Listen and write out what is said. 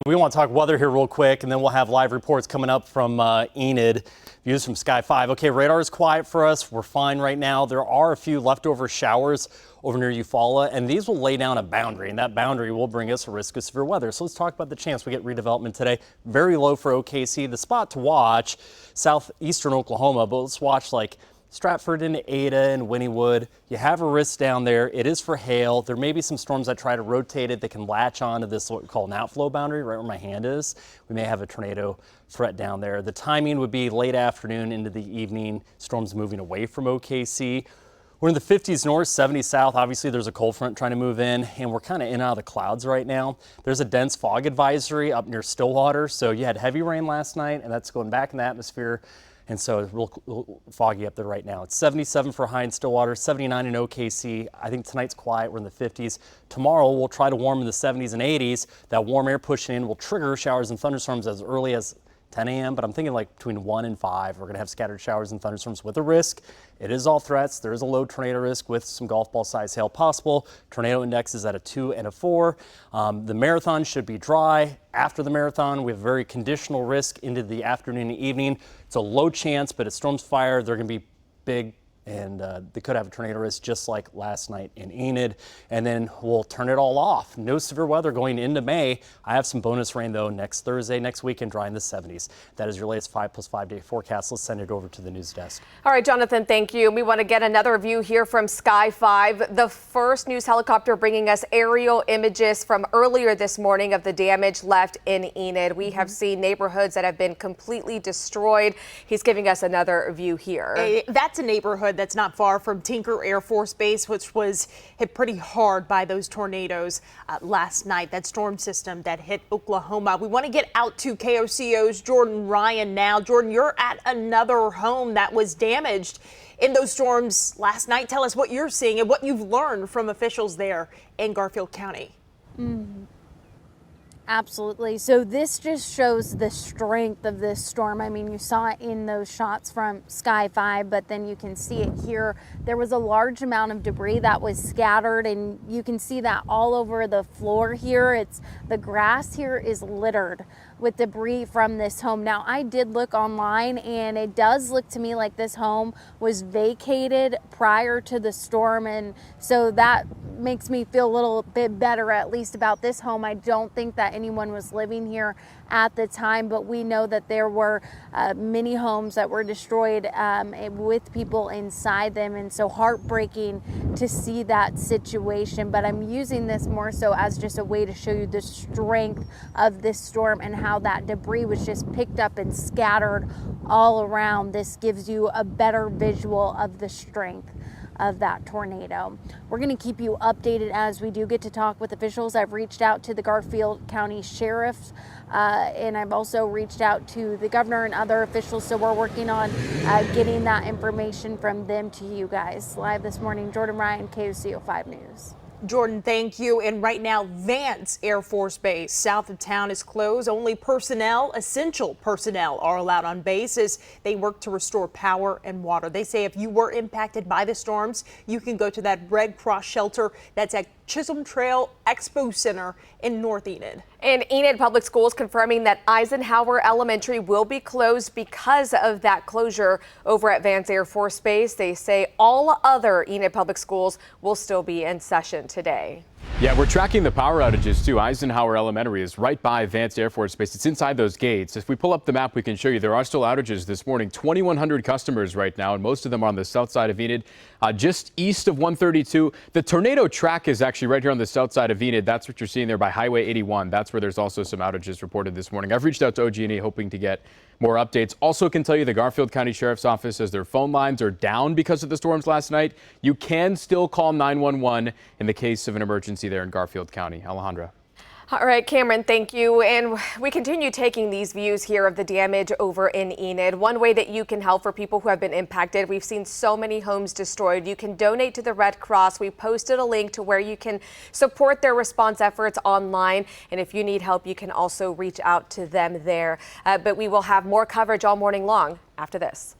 We want to talk weather here real quick, and then we'll have live reports coming up from Enid, views from Sky 5. Okay, radar is quiet for us. We're fine right now. There are a few leftover showers over near Eufaula, and these will lay down a boundary, and that boundary will bring us a risk of severe weather. So let's talk about the chance we get redevelopment today. Very low for OKC. The spot to watch, southeastern Oklahoma, but let's watch like Stratford and Ada and Wynnewood. You have a risk down there. It is for hail. There may be some storms that try to rotate it that can latch onto this what we call an outflow boundary right where my hand is. We may have a tornado threat down there. The timing would be late afternoon into the evening. Storms moving away from OKC. We're in the 50s north, 70s south. Obviously, there's a cold front trying to move in, and we're kind of in and out of the clouds right now. There's a dense fog advisory up near Stillwater. So you had heavy rain last night, and that's going back in the atmosphere. And so it's real foggy up there right now. It's 77 for high in Stillwater, 79 in OKC. I think tonight's quiet. We're in the 50s. Tomorrow we'll try to warm in the 70s and 80s. That warm air pushing in will trigger showers and thunderstorms as early as 10 a.m. But I'm thinking like between 1 and 5, we're going to have scattered showers and thunderstorms with a risk. It is all threats. There is a low tornado risk with some golf ball size hail possible. Tornado index is at a 2 and a 4. The marathon should be dry. After the marathon, we have very conditional risk into the afternoon and evening. It's a low chance, but if storms fire, they're going to be big. And they could have a tornado risk just like last night in Enid. And then we'll turn it all off. No severe weather going into May. I have some bonus rain, though, next Thursday, next weekend, dry in the 70s. That is your latest 5+5 day forecast. Let's send it over to the news desk. All right, Jonathan, thank you. We want to get another view here from Sky 5. The first news helicopter bringing us aerial images from earlier this morning of the damage left in Enid. We have seen neighborhoods that have been completely destroyed. He's giving us another view here. That's a neighborhood that's not far from Tinker Air Force Base, which was hit pretty hard by those tornadoes last night, that storm system that hit Oklahoma. We want to get out to KOCO's Jordan Ryan now. Jordan, you're at another home that was damaged in those storms last night. Tell us what you're seeing and what you've learned from officials there in Garfield County. Absolutely. So this just shows the strength of this storm. I mean, you saw it in those shots from Sky 5, but then you can see it here. There was a large amount of debris that was scattered, and you can see that all over the floor here. The grass here is littered with debris from this home. Now, I did look online, and it does look to me like this home was vacated prior to the storm, and so that makes me feel a little bit better, at least about this home. I don't think that anyone was living here at the time, but we know that there were many homes that were destroyed with people inside them, and so heartbreaking to see that situation. But I'm using this more so as just a way to show you the strength of this storm and how that debris was just picked up and scattered all around. This gives you a better visual of the strength of that tornado. We're going to keep you updated as we do get to talk with officials. I've reached out to the Garfield County Sheriff, and I've also reached out to the governor and other officials, so we're working on getting that information from them to you guys. Live this morning, Jordan Ryan, KOCO 5 News. Jordan, thank you. And right now, Vance Air Force Base south of town is closed. Only essential personnel are allowed on base as they work to restore power and water. They say if you were impacted by the storms, you can go to that Red Cross shelter that's at Chisholm Trail Expo Center in North Enid. And Enid Public Schools confirming that Eisenhower Elementary will be closed because of that closure over at Vance Air Force Base. They say all other Enid Public Schools will still be in session today. Yeah, we're tracking the power outages too. Eisenhower Elementary is right by Vance Air Force Base. It's inside those gates. If we pull up the map, we can show you there are still outages this morning. 2,100 customers right now, and most of them are on the south side of Enid, just east of 132. The tornado track is actually right here on the south side of Enid. That's what you're seeing there by Highway 81. That's where there's also some outages reported this morning. I've reached out to OG&E hoping to get more updates. Also can tell you the Garfield County Sheriff's Office says their phone lines are down because of the storms last night. You can still call 911 in the case of an emergency there in Garfield County. Alejandra. All right, Cameron, thank you. And we continue taking these views here of the damage over in Enid. One way that you can help for people who have been impacted, we've seen so many homes destroyed. You can donate to the Red Cross. We posted a link to where you can support their response efforts online. And if you need help, you can also reach out to them there. But we will have more coverage all morning long after this.